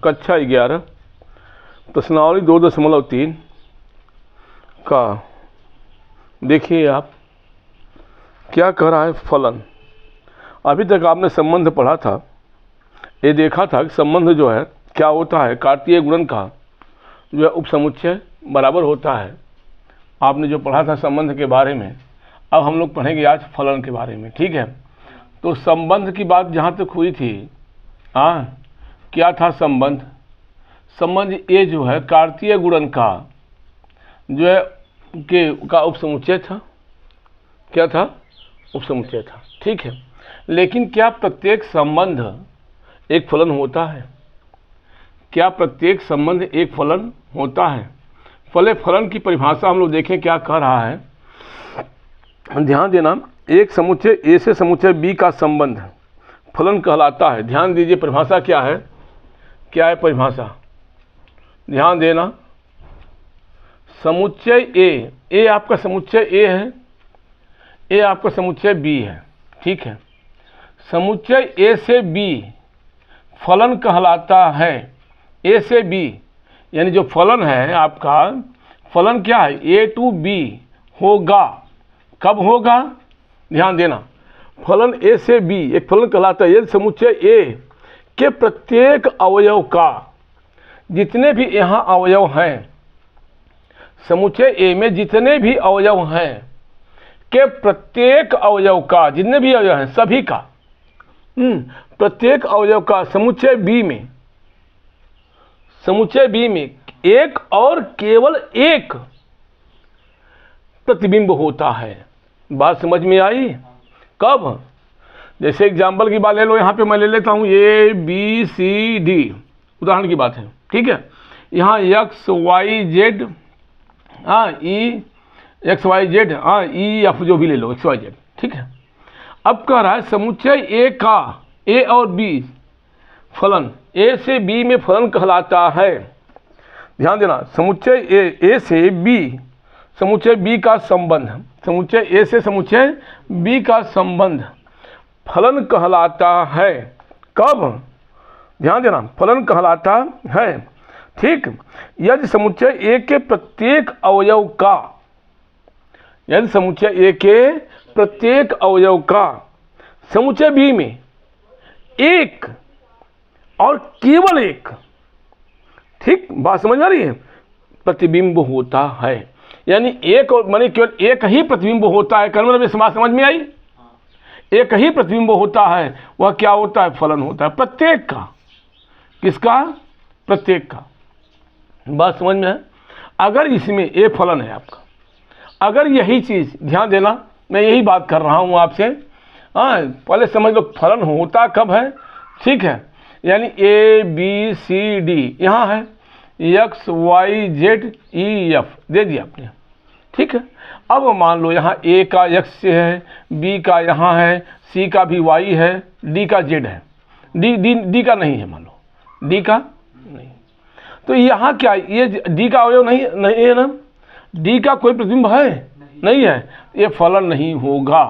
कक्षा 11 प्रश्नावली 2.3 का देखिए आप क्या कह रहा है। फलन, अभी तक आपने संबंध पढ़ा था, ये देखा था कि संबंध जो है क्या होता है, कार्तीय गुणन का जो है उपसमुच्चय बराबर होता है। आपने जो पढ़ा था संबंध के बारे में, अब हम लोग पढ़ेंगे आज फलन के बारे में। ठीक है, तो संबंध की बात जहाँ तक हुई थी, क्या था संबंध? संबंध ये जो है कार्तीय गुणन का जो है का उपसमुच्चय था। क्या था? उपसमुच्चय था। ठीक है, लेकिन क्या प्रत्येक संबंध एक फलन होता है? क्या प्रत्येक संबंध एक फलन होता है? फलन की परिभाषा हम लोग देखें क्या कह रहा है। ध्यान देना, एक समुच्चय ए से समुच्चय बी का संबंध फलन कहलाता है। ध्यान दीजिए परिभाषा क्या है, क्या है परिभाषा, ध्यान देना। समुच्चय ए आपका समुच्चय ए है, ए आपका समुच्चय बी है। ठीक है, समुच्चय ए से बी फलन कहलाता है। ए से बी यानी जो फलन है आपका, फलन क्या है? ए टू बी होगा। कब होगा? ध्यान देना, फलन ए से बी एक फलन कहलाता है यदि समुच्चय ए के प्रत्येक अवयव का, जितने भी यहाँ अवयव हैं, समुच्चय ए में जितने भी अवयव हैं के प्रत्येक अवयव का, जितने भी अवयव हैं सभी का, प्रत्येक अवयव का समुच्चय बी में, समुच्चय बी में एक और केवल एक प्रतिबिंब होता है। बात समझ में आई? कब? जैसे एग्जाम्पल की बात ले लो, यहाँ पे मैं ले लेता हूँ ए बी सी डी, उदाहरण की बात है। ठीक है, यहाँ X Y Z, E X Y Z, ई एफ जो भी ले लो, एक्स वाई जेड। ठीक है, अब कह रहा है समुच्चय ए का, ए और बी फलन, ए से बी में फलन कहलाता है। ध्यान देना, समुच्चय ए से बी, समुच्चय बी का संबंध, समुच्चय ए से समुच्चय बी का संबंध फलन कहलाता है। कब? ध्यान देना, फलन कहलाता है। ठीक, यदि समुच्चय ए के प्रत्येक अवयव का, यदि समुच्चय ए के प्रत्येक अवयव का समुच्चय बी में एक और केवल एक, ठीक बात समझ आ रही है, प्रतिबिंब होता है। यानी एक और माने केवल एक ही प्रतिबिंब होता है। कर्म में समाज समझ में आई? एक ही प्रतिबिंब होता है, वह क्या होता है? फलन होता है प्रत्येक का। किसका? प्रत्येक का। बात समझ में है? अगर इसमें ए फलन है आपका, अगर यही चीज, ध्यान देना मैं यही बात कर रहा हूं आपसे, पहले समझ लो फलन होता कब है। ठीक है, यानी ए बी सी डी यहाँ है, एक्स वाई जेड ई एफ दे दिया आपने। ठीक है, अब मान लो यहाँ ए का एक्स से है, बी का यहाँ है, सी का भी वाई है, डी का जेड है, डी का नहीं है, मान लो डी का नहीं, तो यहाँ क्या ये डी का अवयव नहीं है ना, डी का कोई प्रतिबिंब है नहीं है, ये फलन नहीं होगा।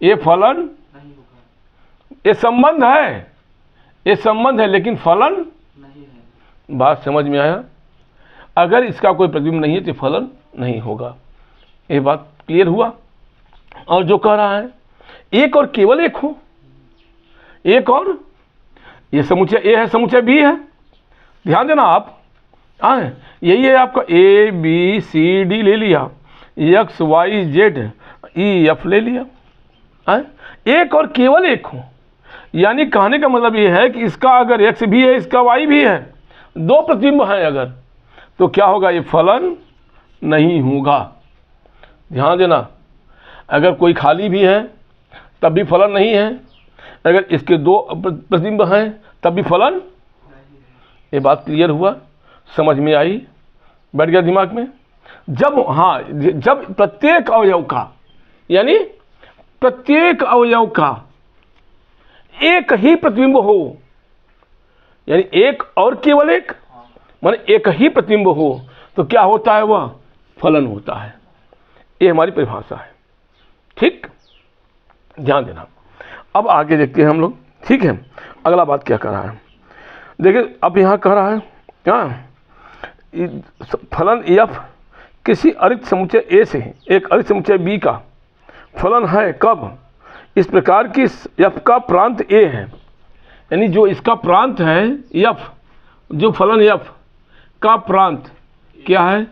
ये फलन नहीं होगा। ये संबंध है, ये संबंध है लेकिन फलन नहीं है। बात समझ में आया? अगर इसका कोई प्रतिबिंब नहीं है तो फलन नहीं होगा। ये बात क्लियर हुआ? और जो कह रहा है एक और केवल एक हो, एक और, ये समुच्चय ए है, समुच्चय बी है। ध्यान देना आप, यही है आपका ए बी सी डी ले लिया, एक्स वाई जेड ई एफ ले लिया, एक और केवल एक हो। यानी कहने का मतलब ये है कि इसका अगर एक्स भी है, इसका वाई भी है, दो प्रतिबिंब हैं अगर, तो क्या होगा? ये फलन नहीं होगा। ध्यान देना, अगर कोई खाली भी है तब भी फलन नहीं है, अगर इसके दो प्रतिबिंब हैं तब भी फलन। ये बात क्लियर हुआ? समझ में आई? बैठ गया दिमाग में? जब प्रत्येक अवयव का, यानी प्रत्येक अवयव का एक ही प्रतिबिंब हो, यानी एक और केवल एक, माने एक ही प्रतिबिंब हो, तो क्या होता है? वह फलन होता है। ये हमारी परिभाषा है। ठीक, ध्यान देना। अब आगे देखते हैं हम लोग। ठीक है, अगला बात क्या कर रहा है। देखिए अब यहाँ कह रहा है क्या, फलन एफ किसी अरिक्त समुच्चय ए से एक अरिक्त समुच्चय बी का फलन है कब इस प्रकार की एफ का प्रांत ए है, यानी जो इसका प्रांत है एफ, जो फलन एफ का प्रांत क्या है,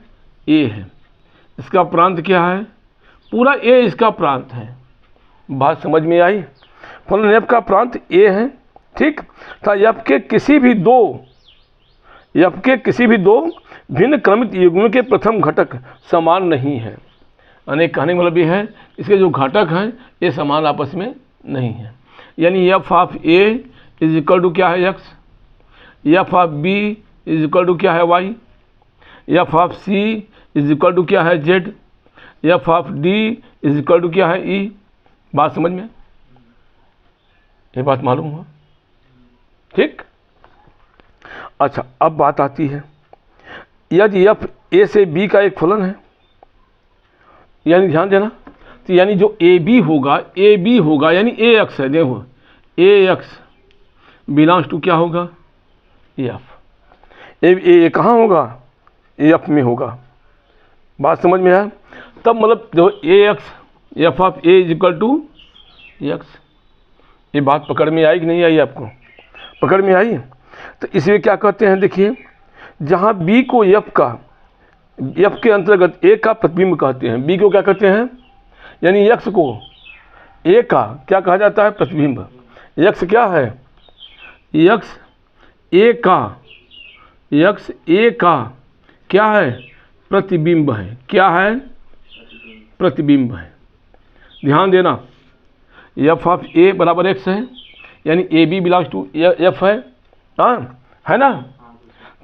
ए है। इसका प्रांत क्या है, पूरा ए इसका प्रांत है। बात समझ में आई। फलन एफ का प्रांत ए है, ठीक। था एफ के किसी भी दो भिन्न क्रमित युग्म के प्रथम घटक समान नहीं है। अनेक कहने का मतलब ये है इसके जो घटक हैं ये समान आपस में नहीं है। यानी f of A is equal to क्या है x, F of b is equal to क्या है y, f of c is equal to क्या है z, f of d is equal to क्या है ई। बात समझ में, ये बात मालूम हुआ, ठीक। अच्छा अब बात आती है यदि एफ ए से बी का एक फलन है, यानी ध्यान देना, तो यानी जो ए बी होगा यानी ए एक्स है, देखो ए एक्स बिलोंग्स टू क्या होगा एफ। ए कहाँ होगा, एफ में होगा। बात समझ में आया। तब मतलब जो A X F of A is equal to X, ये बात पकड़ में आई कि नहीं आई, आपको पकड़ में आई। तो इसलिए क्या कहते हैं, देखिए जहाँ बी को एफ के अंतर्गत ए का प्रतिबिंब कहते हैं, बी को क्या कहते हैं, यानी एक्स को ए का क्या कहा जाता है, प्रतिबिंब। एक्स क्या है, एक्स ए का क्या है, प्रतिबिंब है। क्या है, प्रतिबिंब है। ध्यान देना, एफ ऑफ ए बराबर एक्स है, यानी a b belongs to f है, हाँ है ना।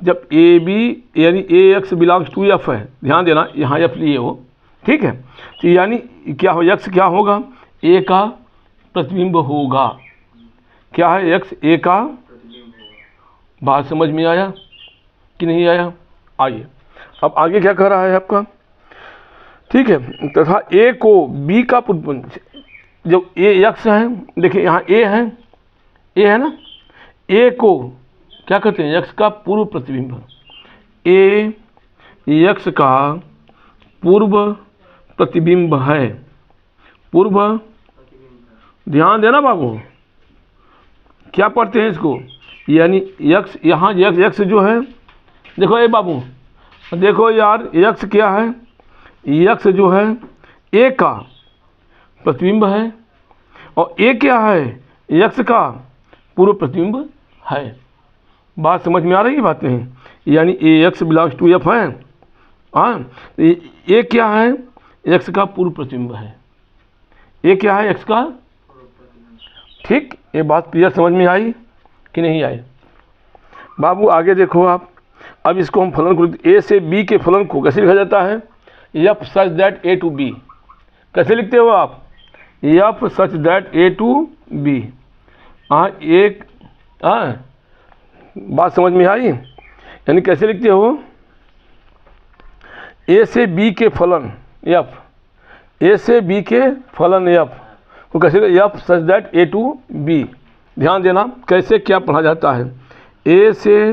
जब ए बी यानी a x belongs to f है, ध्यान देना यहाँ एफ लिए हो, ठीक है। तो यानी क्या हो, एक्स क्या होगा, ए का प्रतिबिंब होगा। क्या है, एक्स ए का। बात समझ में आया कि नहीं आया। आइए अब आगे क्या कह रहा है आपका, ठीक है। तथा ए को बी का जब ए एक्स है, देखिए यहाँ ए है ना, ए को क्या कहते हैं, एक्स का पूर्व प्रतिबिंब। ए एक्स का पूर्व प्रतिबिंब है, पूर्व। ध्यान देना बाबू, क्या पढ़ते हैं इसको, यानी एक्स, यहाँ एक्स जो है, देखो ए बाबू, देखो यार एक्स क्या है, एक्स जो है ए का प्रतिबिंब है, और ए क्या है, एक्स का पूर्व प्रतिबिंब है। बात समझ में आ रही है बातें, यानी a x belongs to f है, हाँ। ए क्या है, एक्स का पूर्व प्रतिबिंब है। ए क्या है, एक्स का, ठीक। ये बात क्लियर समझ में आई कि नहीं आई। बाबू आगे देखो आप, अब इसको हम फलन को ए से बी के फलन को कैसे लिखा जाता है, f such that A to b. कैसे लिखते हो आप, f such that A to b. हाँ एक, हाँ बात समझ में आई। यानी कैसे लिखते हो, ए से बी के फलन एफ, ए से बी के फलन एफ को कैसे, f such that A to b. ध्यान देना कैसे क्या पढ़ा जाता है, ए से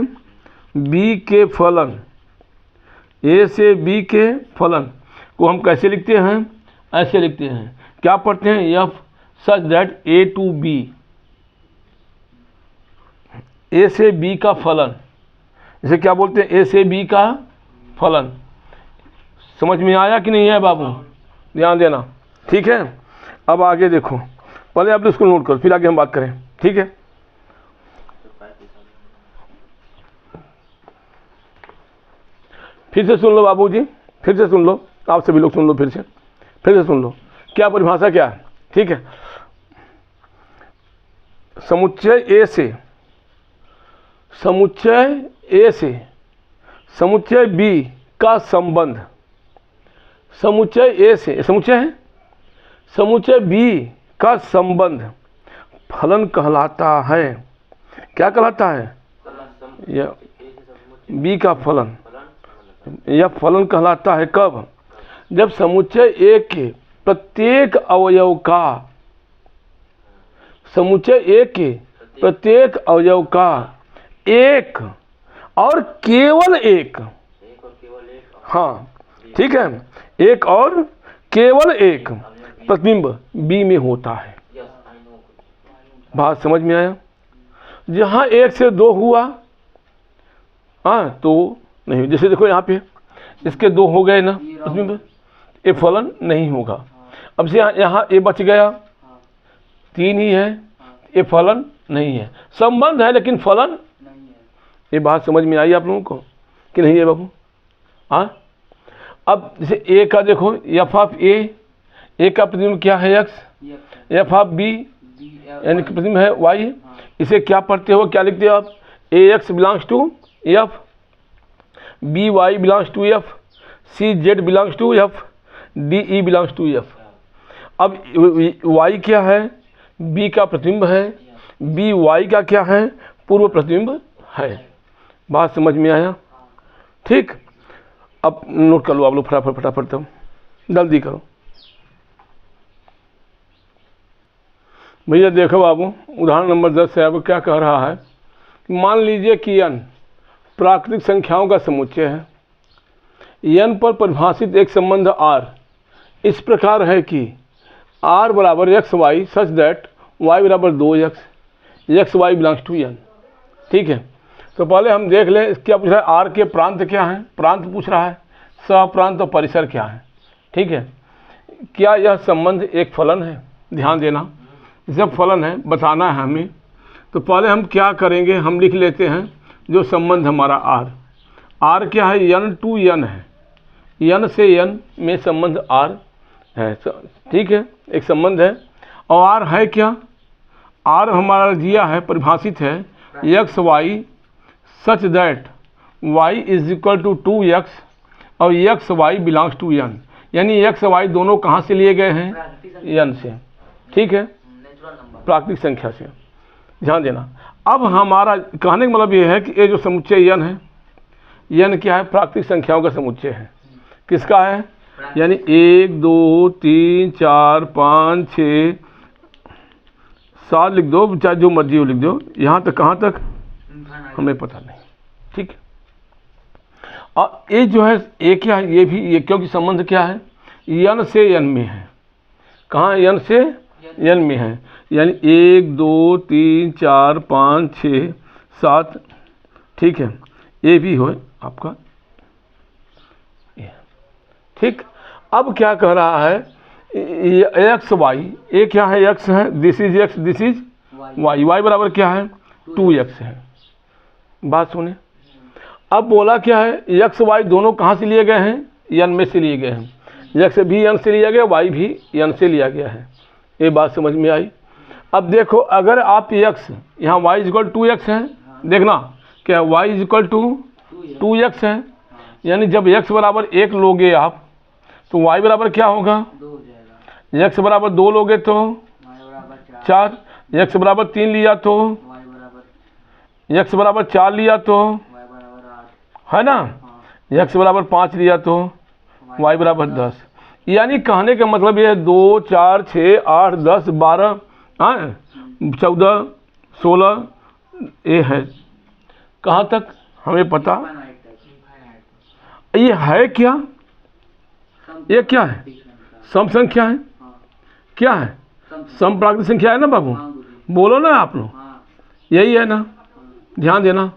बी के फलन, ए से बी के फलन को हम कैसे लिखते हैं, ऐसे लिखते हैं। क्या पढ़ते हैं, F such that A to B, A से बी का फलन, इसे क्या बोलते हैं, ए से बी का फलन। समझ में आया कि नहीं है बाबू, ध्यान देना, ठीक है। अब आगे देखो, पहले आप इसको नोट करो, फिर आगे हम बात करें, ठीक है। फिर से सुन लो बाबूजी, फिर से सुन लो, आप सभी लोग सुन लो, फिर से सुन लो, क्या परिभाषा क्या है, ठीक है। समुच्चय ए से समुच्चय बी का संबंध, समुच्चय ए से, समुच्चय है, समुच्चय बी का संबंध फलन कहलाता है। क्या कहलाता है, यह बी का फलन, यह फलन कहलाता है कब, जब समुच्चय ए के प्रत्येक अवयव का, समुच्चय ए के प्रत्येक अवयव का एक और केवल एक, हाँ ठीक है, एक और केवल एक प्रतिबिंब बी में होता है। बात समझ में आया? जहाँ एक से दो हुआ हाँ तो नहीं, जैसे देखो यहाँ पे इसके दो हो गए ना प्रतिबिंब, ये फलन नहीं होगा। अब से यहाँ ये बच गया, तीन ही है, ये फलन नहीं है। संबंध है लेकिन फलन नहीं है। ये बात समझ में आई आप लोगों को कि नहीं है बाबू? हाँ, अब जैसे ए का देखो, एफ ऑफ ए का प्रतिबिंब क्या है एक्स, एफ ऑफ बी यानी कि प्रतिबिंब है वाई। इसे क्या पढ़ते हो, क्या लिखते हो आप? A x belongs to F, B Y belongs to F, C Z belongs to F, D E belongs to F. अब वाई क्या है? बी का प्रतिबिंब है, बी वाई का क्या है? पूर्व प्रतिबिंब है। बात समझ में आया? ठीक, अब नोट कर लो आप लोग फटाफट फटाफट, तो जल्दी करो भैया। देखो बाबू, उदाहरण नंबर 10 से आपको क्या कह रहा है? मान लीजिए कि n प्राकृतिक संख्याओं का समुच्चय है। n पर परिभाषित एक संबंध r इस प्रकार है कि r बराबर x Y such that y बराबर 2x, x y belongs to n। ठीक है, तो पहले हम देख लें क्या पूछ रहा है, r के प्रांत क्या है? प्रांत पूछ रहा है, सहप्रांत और परिसर क्या है। ठीक है, क्या यह संबंध एक फलन है? ध्यान देना, जब फलन है बताना है हमें, तो पहले हम क्या करेंगे, हम लिख लेते हैं जो संबंध हमारा r क्या है? n टू n है, n से n में संबंध r है। ठीक है, एक संबंध है। और r है क्या? r हमारा दिया है, परिभाषित है, x Y such that y is equal to 2x और x y belongs to n, यानी एक्स वाई दोनों कहाँ से लिए गए हैं? n से। ठीक है, प्राकृतिक संख्या से। ध्यान देना, अब हमारा कहने का मतलब ये है कि ये जो समुच्चय n है, n क्या है? प्राकृतिक संख्याओं का समुच्चय है। किसका है? यानी 1 2 3 4 5 6 7 लिख दो, चाहे जो मर्जी हो लिख दो, यहाँ तक कहाँ तक हमें पता नहीं। ठीक है, और ये जो है ये क्या है? ये भी ये, क्योंकि संबंध क्या है? n से n में है। कहाँ? n से n में है, यानी 1 2 3 4 5 6 7। ठीक है, ये भी हो आपका ये। ठीक, अब क्या कह रहा है? एक्स वाई, ये क्या है? एक्स है, this is x, this is y, y बराबर क्या है? 2x है। बात सुने, अब बोला क्या है? एक्स वाई दोनों कहाँ से लिए गए हैं? n में से लिए गए हैं। एक्स भी n से लिया गया, वाई भी n से लिया गया है। ये बात समझ में आई? अब देखो, अगर आप x यहाँ y इक्वल 2x है, देखना क्या y इक्वल टू 2x है, यानी जब x बराबर 1 लोगे आप तो y बराबर क्या होगा? x बराबर 2 लोगे तो 4, x बराबर 3 लिया तो x बराबर 4 लिया तो है ना, x बराबर 5 लिया तो y बराबर 10। यानी कहने का मतलब ये है 2 4 6 8 10 12 14 16 ये है। कहाँ तक हमें पता? ये है क्या? ये क्या है? सम संख्या है। क्या है? सम प्राकृतिक संख्या है ना बाबू, बोलो ना आप लोग, यही है ना? ध्यान देना,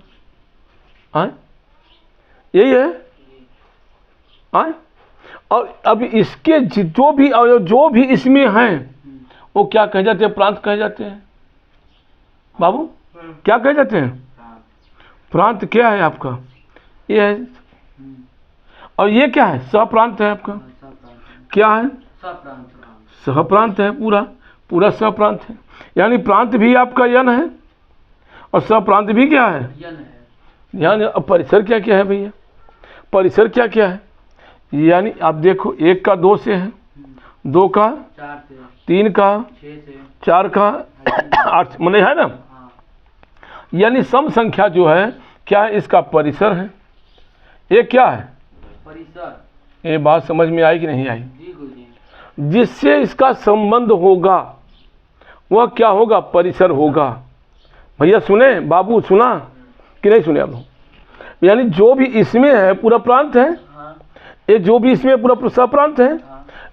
यही है। और अब इसके जो भी इसमें हैं वो क्या कहे जाते हैं? प्रांत कहे जाते हैं। बाबू क्या कहे जाते हैं? प्रांत क्या है आपका? ये है। और ये क्या है? सहप्रांत है आपका। क्या है? सहप्रांत है, पूरा सहप्रांत है। यानी प्रांत भी आपका n है और सहप्रांत भी क्या है? ध्यान। अब परिसर क्या क्या है भैया? परिसर क्या क्या है? यानी आप देखो, 1 का 2 से है, 2 का 3 का 4 का 8 मने है ना। यानी सम संख्या जो है क्या है? इसका परिसर है। ये क्या है? परिसर। ये बात समझ में आई कि नहीं आई? जिससे इसका संबंध होगा वह क्या होगा? परिसर होगा। भैया सुने, बाबू सुना कि नहीं सुने आप लोग? यानी जो भी इसमें है पूरा प्रांत है, ये जो भी इसमें पूरा सप्रांत है,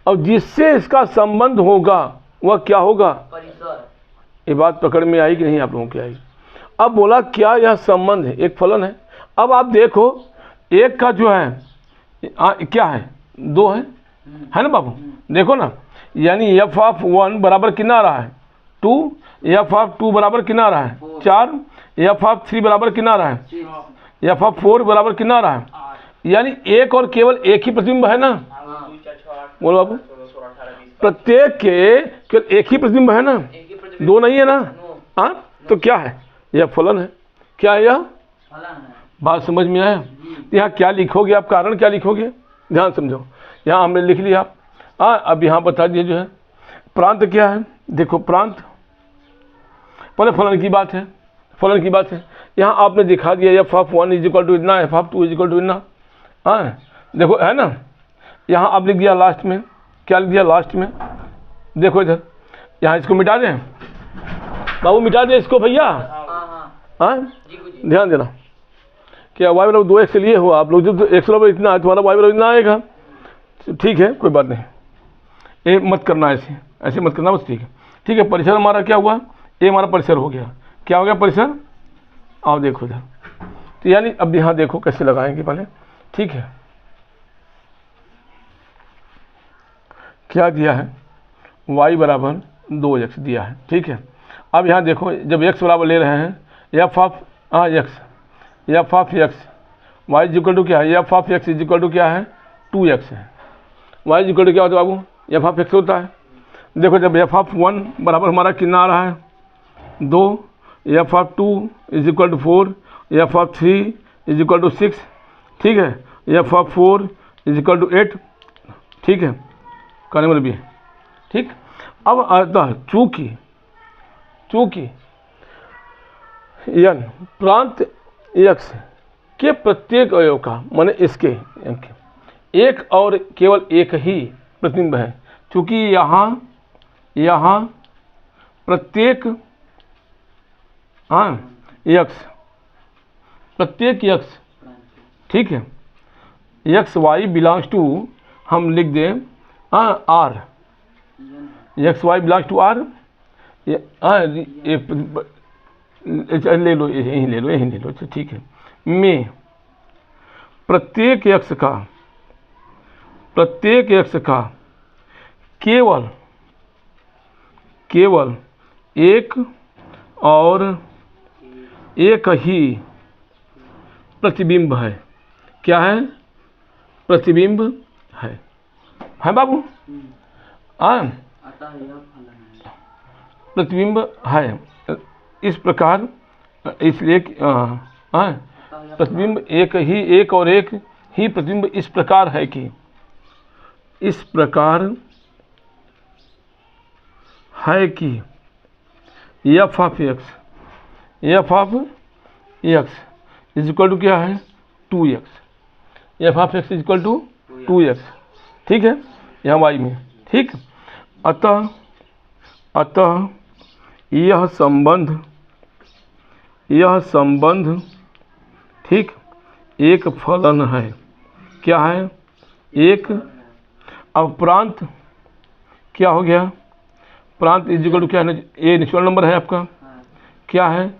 और जिससे इसका संबंध होगा वह क्या होगा? ये बात पकड़ में आई कि नहीं आप लोगों की आई? अब बोला क्या यह संबंध है, एक फलन है। अब आप देखो एक का जो है क्या है, 2 है ना बाबू? देखो ना, यानी f(1) बराबर कितना आ रहा है? 2, f(2) बराबर कितना आ रहा है? 4, f(3) बराबर कितना आ रहा है? f(4) बराबर कितना आ रहा है? यानी एक और केवल एक ही प्रतिबिंब है ना? बोलो बाबू, प्रत्येक के केवल एक ही प्रतिबिंब है ना, 2 नहीं है ना? हाँ, तो क्या है? यह फलन है। क्या है यह? बात समझ में आया? यहाँ क्या लिखोगे आप, कारण क्या लिखोगे? ध्यान समझो, यहाँ हमने लिख लिया। अब यहाँ बता दिए जो है प्रांत क्या है। देखो प्रांत पहले फलन की बात है, फलन की बात है। यहाँ आपने दिखा दिया f(1) = इतना, f(2) = इतना। हाँ देखो है ना, यहाँ आप लिख दिया लास्ट में, क्या लिख दिया लास्ट में? देखो इधर, यहाँ इसको मिटा दें बाबू, मिटा दें इसको भैया। हाँ ध्यान देना, क्या y बराबर 2x लिए हो आप लोग, जब x बराबर इतना है तुम्हारा y बराबर इतना आएगा। ठीक है, कोई बात नहीं, ये मत करना, ऐसे मत करना बस। ठीक है, ठीक है। परिसर हमारा क्या हुआ? ये हमारा परिसर हो गया। क्या हो गया? परिसर। आओ देखो इधर, तो यानी अब यहाँ देखो कैसे लगाएंगे पहले। ठीक है, क्या दिया है? y बराबर 2x दिया है। ठीक है, अब यहाँ देखो जब x बराबर ले रहे हैं f(x), y = क्या है? f(x) = क्या है? 2x है। y = क्या होता है बाबू? f(x) होता है। देखो जब f(1) बराबर हमारा कितना आ रहा है? 2, f(2) = 4, f(3) = 6। ठीक है, f(4) = 8। ठीक है, करने वाले भी है। ठीक, अब अतः चूंकि यन प्रांत x के प्रत्येक अवयव का, माने इसके एक और केवल एक ही प्रतिबिंब है, चूंकि यहाँ प्रत्येक x, प्रत्येक x, ठीक है, x y बिलोंग्स टू, हम लिख दें r, x y belongs to r। ले लो, यहीं ले लो। अच्छा ठीक है, में प्रत्येक x का केवल एक और एक ही प्रतिबिंब है। क्या है? प्रतिबिंब है बाबू? प्रतिबिंब है इस प्रकार, इसलिए प्रतिबिंब एक और एक ही प्रतिबिंब इस प्रकार है कि, इस प्रकार है कि f(x) = क्या है? 2x। f(x) = 2x। ठीक है, यहाँ y में। ठीक, अतः यह संबंध ठीक एक फलन है। क्या है? एक। अब प्रांत क्या हो गया? प्रांत = क्या है? ये नेचुरल नंबर है आपका। क्या है?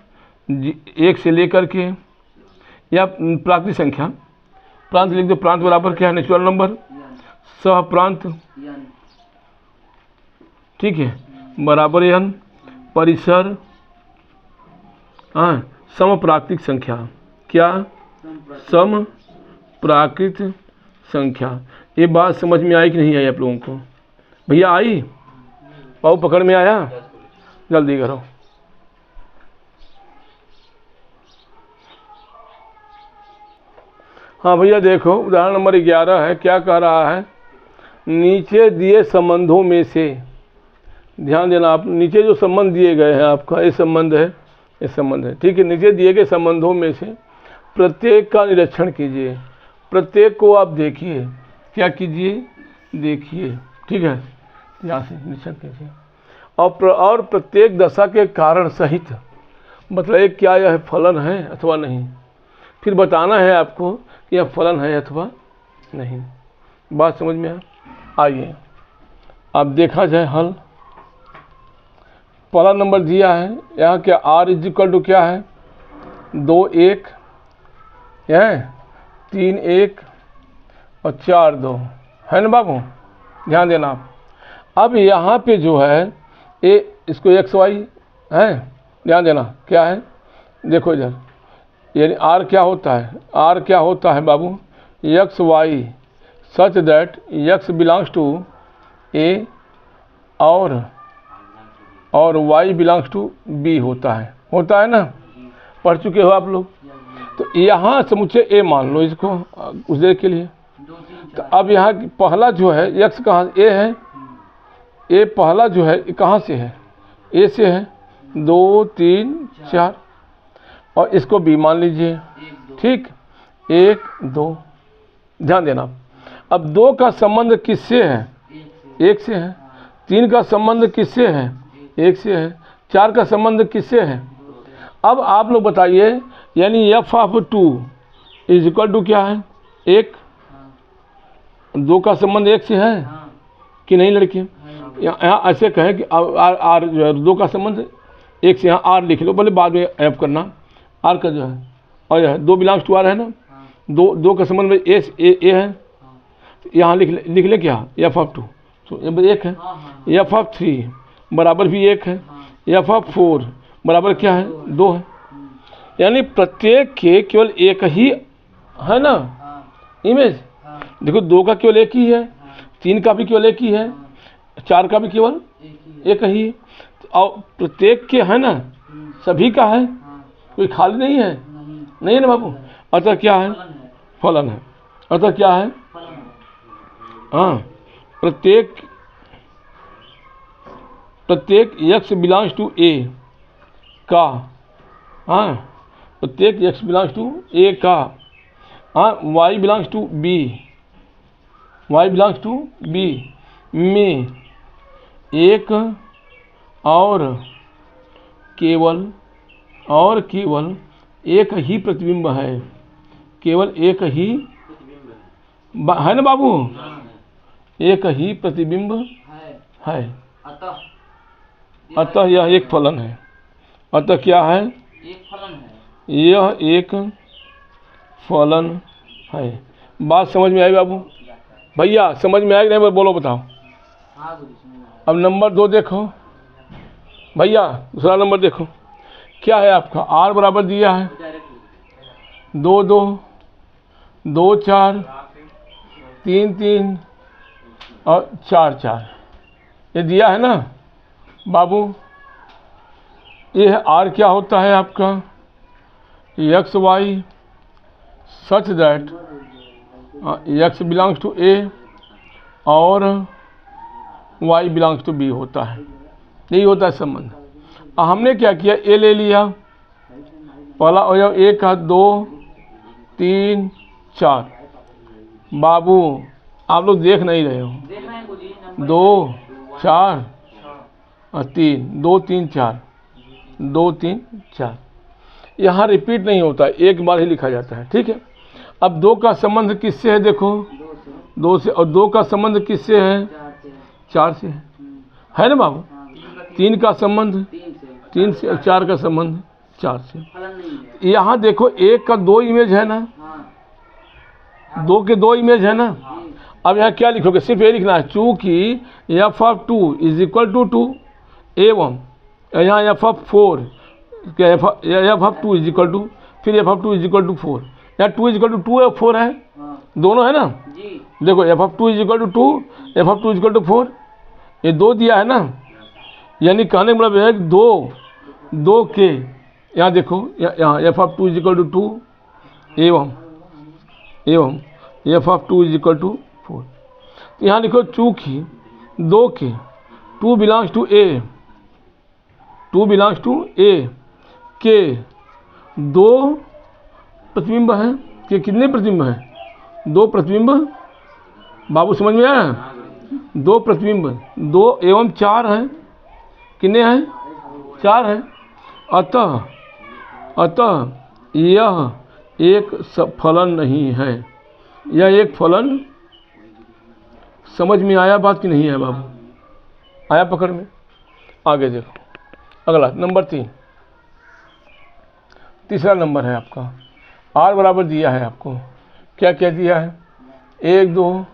1 से लेकर के, या प्राकृतिक संख्या, प्रांत लिख दो। प्रांत बराबर क्या है? नेचुरल नंबर, सह प्रांत, ठीक है, बराबर n, परिसर सम प्राकृतिक संख्या। क्या? सम प्राकृतिक संख्या। ये बात समझ में आई कि नहीं आई आप लोगों को? भैया आई? पाऊ पकड़ में आया? जल्दी करो। हाँ भैया देखो, उदाहरण नंबर 11 है। क्या कह रहा है? नीचे दिए संबंधों में से, ध्यान देना आप, नीचे जो संबंध दिए गए हैं आपका, ये संबंध है, ये संबंध है। ठीक है, नीचे दिए गए संबंधों में से प्रत्येक का निरीक्षण कीजिए। प्रत्येक को आप देखिए, क्या कीजिए? देखिए। ठीक है, यहाँ से निरीक्षण कीजिए। और प्रत्येक दशा के कारण सहित, मतलब क्या यह फलन है अथवा नहीं। फिर बताना है आपको कि यह फलन है अथवा नहीं। बात समझ में आइए अब देखा जाए हल। पहला नंबर दिया है यहाँ क्या r इक्वल टू क्या है 2 1 है 3 1 और 4 2 है ना बाबू, ध्यान देना आप। अब यहाँ पे जो है इसको एक्स वाई है, ध्यान देना क्या है, देखो इधर यानी आर क्या होता है, आर क्या होता है बाबू X Y such that X belongs to A और वाई बिलोंग्स टू बी होता है ना, पढ़ चुके हो आप लोग। तो यहाँ समुच्चय ए मान लो इसको उस देर के लिए। तो अब यहाँ पहला जो है एक्स कहाँ ए है, ए पहला जो है कहाँ से है, ए से है 2 3 4 और इसको बी मान लीजिए, ठीक 1 2, ध्यान देना। अब 2 का संबंध किससे है, 1 से है। 3 का संबंध किससे है, 1 से है। 4 का संबंध किससे है। अब आप लोग बताइए यानी f of 2 is equal to क्या है 1, 2 का संबंध 1 से है कि नहीं लड़के। यहाँ ऐसे कहें कि आर जो है 2 का संबंध 1 से, यहाँ आर लिख लो, भले बाद में ऐप करना आर का जो है, और यह 2 बिलोंग्स टू आर है ना, 2 का संबंध में ए है, यहाँ लिख ले क्या एफ ऑफ 2 तो 1 है, एफ ऑफ 3 बराबर भी 1 है, एफ ऑफ 4 बराबर क्या है 2 है। यानी प्रत्येक के केवल एक ही है ना इमेज। देखो 2 का केवल एक ही है, 3 का भी केवल एक ही है, 4 का भी केवल एक ही है, और प्रत्येक के है ना सभी का है, कोई खाली नहीं है, नहीं है ना बाबू। अतः क्या है फलन है, अतः क्या है हाँ प्रत्येक x बिलोंग्स टू ए का, हाँ प्रत्येक x बिलोंग्स टू ए का, हाँ y बिलोंग्स टू बी में एक और केवल एक ही प्रतिबिंब है, केवल एक ही है ना बाबू, एक ही प्रतिबिंब है। अतः यह एक फलन है, अतः क्या है यह एक फलन है। बात समझ में आई बाबू, भैया समझ में आई नहीं बोलो बताओ। अब नंबर 2 देखो भैया, दूसरा नंबर देखो क्या है आपका, आर बराबर दिया है 2 2 2 4 3 3 और 4 4, ये दिया है ना बाबू। ये है आर क्या होता है आपका X Y such that X belongs to A और वाई बिलोंग्स टू बी होता है, यही होता है संबंध। हमने क्या किया ए ले लिया, पहला अवयव ए का 2 3 4, बाबू आप लोग देख नहीं रहे हो, 2 4 और 3 2 3 4 2 3 4, यहाँ रिपीट नहीं होता, एक बार ही लिखा जाता है, ठीक है। अब 2 का संबंध किससे है, देखो 2 से, और 2 का संबंध किससे है 4 से है ना बाबू। 3 का संबंध 3 से, और 4 का संबंध 4 से। यहाँ देखो 1 का 2 इमेज है ना, 2 के 2 इमेज है ना। अब यहाँ क्या लिखोगे, सिर्फ ये लिखना है चूँकि F of 2 is equal to 2 एवं यहाँ एफ ऑफ 4 क्या F of 2 is equal to, फिर F of 2 is equal to 4, यहाँ 2 इज इक्वल टू 2 है 4 है, दोनों है ना जी। देखो f of 2 is equal to 2, f of 2 is equal to 4, ये 2 दिया है ना, यानी कहने का मतलब है 2 के, यहाँ देखो यहाँ F of 2 is equal to 2 एवं F of 2 is equal to 4। यहाँ लिखो चूँकि 2 के 2 belongs to A, 2 belongs to A के 2 प्रतिबिंब हैं, के कितने प्रतिबिंब हैं 2 प्रतिबिंब, बाबू समझ में आया, 2 प्रतिबिंब 2 एवं 4 हैं, कितने हैं 4 हैं। अतः यह एक फलन नहीं है। यह एक फलन। समझ में आया बात कि नहीं है बाबू? आया पकड़ में? आगे देखो अगला नंबर 3, तीसरा नंबर है आपका। r बराबर दिया है आपको। क्या क्या दिया है? 1 2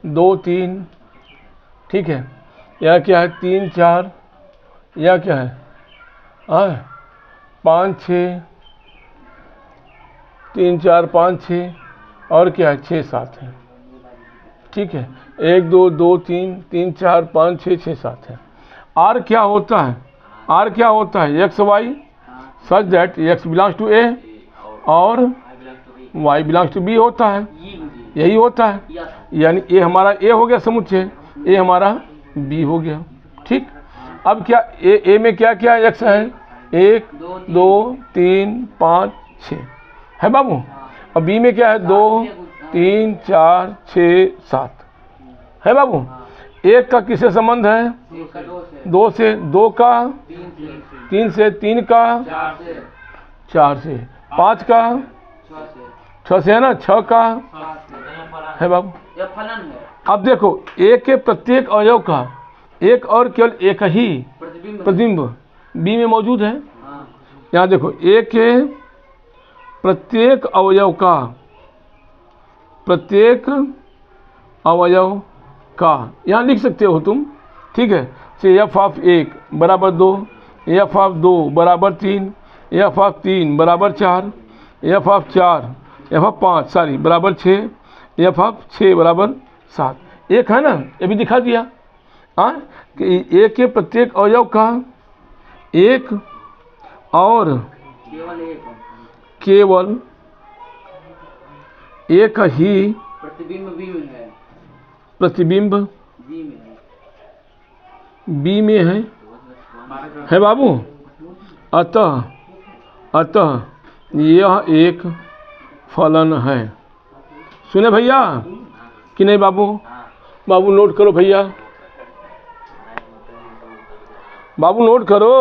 2 3, ठीक है। यह क्या है? 3 4, यह क्या है? 5 6, 3 4 5 6, और क्या है? 6 7 है, ठीक है। 1 2 2 3 3 4 5 6 6 7 है। r क्या होता है? r क्या होता है? X Y such that x belongs to a और y बिलोंग्स टू b होता है। यही होता है, यानी a हमारा a हो गया समुच्चय, a हमारा b हो गया, ठीक। अब क्या a में क्या क्या x है? 1 2 3 5 6 है बाबू। अब b में क्या है? 2 3 4 6 7 है बाबू। 1 का किससे संबंध है? 2 से, 2 का 3 से, 3 का 4 से, 5 का 6 से है ना, 6 का है बाबू। अब देखो a के प्रत्येक अवयव का एक और केवल एक ही प्रतिबिंब b में मौजूद है। यहाँ देखो a के प्रत्येक अवयव का यहाँ लिख सकते हो तुम, ठीक है। से f ऑफ 1 बराबर 2, f ऑफ 2 बराबर 3, f ऑफ 3 बराबर 4, f of 4 f of 5 sorry बराबर 6, f ऑफ 6 बराबर 7। एक है ना, ये भी दिखा दिया। कि a के प्रत्येक अवयव का एक और केवल एक ही प्रतिबिंब b में है बाबू। अतः यह एक फलन है। सुने भैया कि नहीं बाबू? बाबू नोट करो भैया, बाबू नोट करो।